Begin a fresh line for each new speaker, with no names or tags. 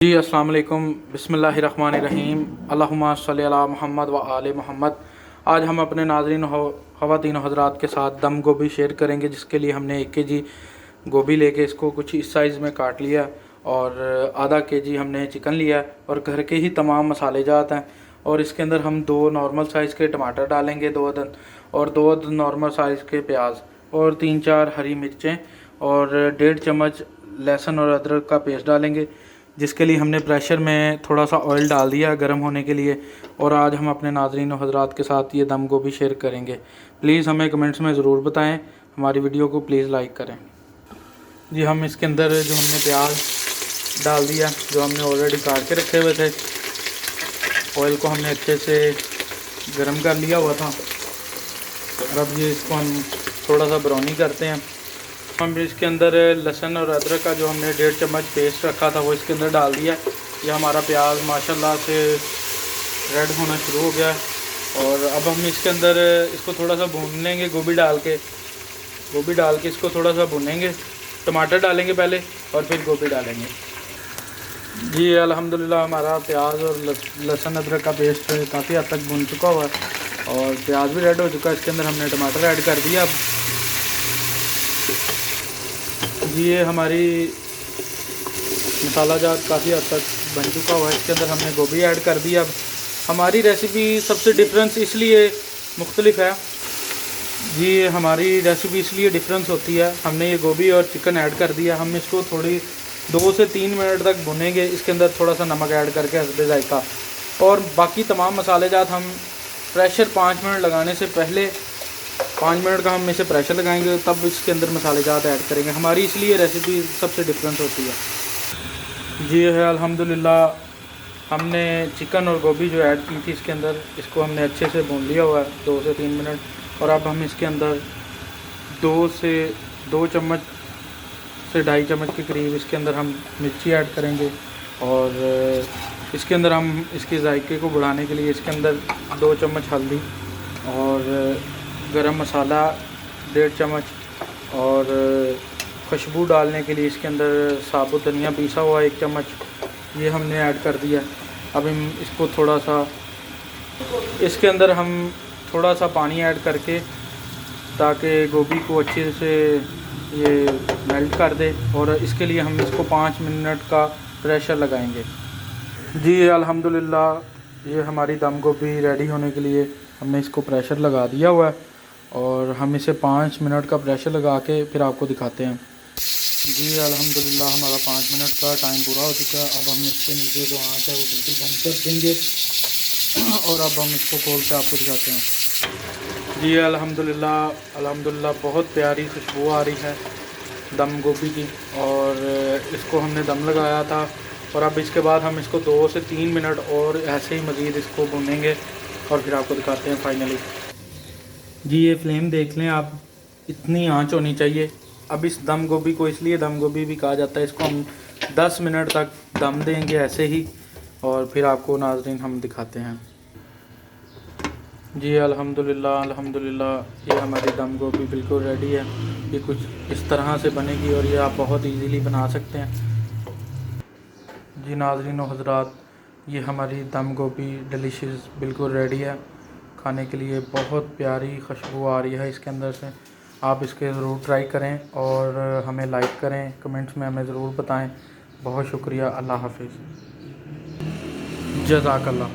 जी अस्सलाम वालेकुम बिस्मिल्लाहिर्रहमानिर्रहीम अल्लाहुम्मा सल्ली अला मुहम्मद व आले मुहम्मद। आज हम अपने नाज़रीन ख़वातीन हज़रात के साथ दम गोभी शेयर करेंगे, जिसके लिए हमने 1 केजी गोभी लेके इसको कुछ इस साइज़ में काट लिया और आधा केजी हमने चिकन लिया और घर के ही तमाम मसाले जात हैं। और इसके अंदर हम 2 नॉर्मल साइज़ के टमाटर डालेंगे, 2 अदद, और 2 अदद नॉर्मल साइज़ के प्याज और 3-4 हरी मिर्चें और 1.5 चम्मच लहसुन और अदरक का पेस्ट डालेंगे, जिसके लिए हमने प्रेशर में थोड़ा सा ऑयल डाल दिया गर्म होने के लिए। और आज हम अपने नाज़रीन और हज़रात के साथ ये दम गोभी शेयर करेंगे। प्लीज़ हमें कमेंट्स में ज़रूर बताएं, हमारी वीडियो को प्लीज़ लाइक करें। जी हम इसके अंदर जो हमने प्याज डाल दिया, जो हमने ऑलरेडी काट के रखे हुए थे। ऑयल को हमने अच्छे से गर्म कर लिया हुआ था और अब ये इसको हम थोड़ा सा ब्राउनी करते हैं। हम इसके अंदर लहसुन और अदरक का जो हमने 1.5 चम्मच पेस्ट रखा था वो इसके अंदर डाल दिया। ये हमारा प्याज माशाल्लाह से रेड होना शुरू हो गया और अब हम इसके अंदर इसको थोड़ा सा भून लेंगे। गोभी डाल के इसको थोड़ा सा भूनेंगे। टमाटर डालेंगे पहले और फिर गोभी डालेंगे। जी अल्हम्दुलिल्लाह हमारा प्याज और लहसुन अदरक का पेस्ट काफ़ी हद तक भुन चुका हुआ है और प्याज भी रेड हो चुका है। इसके अंदर हमने टमाटर ऐड कर दिया। जी ये हमारी मसाला जात काफ़ी हद तक बन चुका हुआ है। इसके अंदर हमने गोभी ऐड कर दी। अब हमारी रेसिपी सबसे डिफरेंस इसलिए मुख्तलिफ है, जी हमारी रेसिपी इसलिए डिफरेंस होती है, हमने ये गोभी और चिकन ऐड कर दिया। हम इसको थोड़ी 2 से 3 मिनट तक भुनेंगे। इसके अंदर थोड़ा सा नमक ऐड करके हस्बे जायका, और बाकी तमाम मसाले जात हम प्रेशर 5 मिनट लगाने से पहले 5 मिनट का हम इसे प्रेशर लगाएंगे, तब इसके अंदर मसाले जात ऐड करेंगे। हमारी इसलिए रेसिपी सबसे डिफरेंस होती है। जी है अल्हम्दुलिल्लाह हमने चिकन और गोभी जो ऐड की थी इसके अंदर, इसको हमने अच्छे से भून लिया हुआ है 2 से 3 मिनट। और अब हम इसके अंदर 2 चम्मच से 2.5 चम्मच के करीब इसके अंदर हम मिर्ची ऐड करेंगे। और इसके अंदर हम इसके जायके को बढ़ाने के लिए इसके अंदर 2 चम्मच हल्दी और गरम मसाला 1.5 चम्मच और खुशबू डालने के लिए इसके अंदर साबुत धनिया पीसा हुआ 1 चम्मच ये हमने ऐड कर दिया। अब हम इसको थोड़ा सा इसके अंदर हम थोड़ा सा पानी ऐड करके, ताकि गोभी को अच्छे से ये मेल्ट कर दे, और इसके लिए हम इसको 5 मिनट का प्रेशर लगाएंगे। जी अल्हम्दुलिल्लाह ये हमारी दम गोभी रेडी होने के लिए हमने इसको प्रेशर लगा दिया हुआ है और हम इसे 5 मिनट का प्रेशर लगा के फिर आपको दिखाते हैं। जी अल्हम्दुलिल्लाह हमारा 5 मिनट का टाइम पूरा हो चुका है। अब हम इसके नीचे जो आँच है वो बिल्कुल बंद कर देंगे और अब हम इसको खोल के आपको दिखाते हैं। जी अल्हम्दुलिल्लाह बहुत प्यारी खुशबू आ रही है दम गोभी की, और इसको हमने दम लगाया था। और अब इसके बाद हम इसको 2 से 3 मिनट और ऐसे ही मज़ीद इसको भूनेंगे और फिर आपको दिखाते हैं फाइनली। जी ये फ्लेम देख लें आप, इतनी आंच होनी चाहिए। अब इस दम गोभी को इसलिए दम गोभी भी कहा जाता है, इसको हम 10 मिनट तक दम देंगे ऐसे ही, और फिर आपको नाज़रीन हम दिखाते हैं। जी अल्हम्दुलिल्लाह ये हमारी दम गोभी बिल्कुल रेडी है। ये कुछ इस तरह से बनेगी और ये आप बहुत इजीली बना सकते हैं। जी नाज़रीन और हज़रात ये हमारी दम गोभी डिलीशियस बिल्कुल रेडी है खाने के लिए। बहुत प्यारी खुशबू आ रही है इसके अंदर से। आप इसके ज़रूर ट्राई करें और हमें लाइक करें, कमेंट्स में हमें ज़रूर बताएं। बहुत शुक्रिया। अल्लाह हाफ़िज़। जज़ाकल्लाह।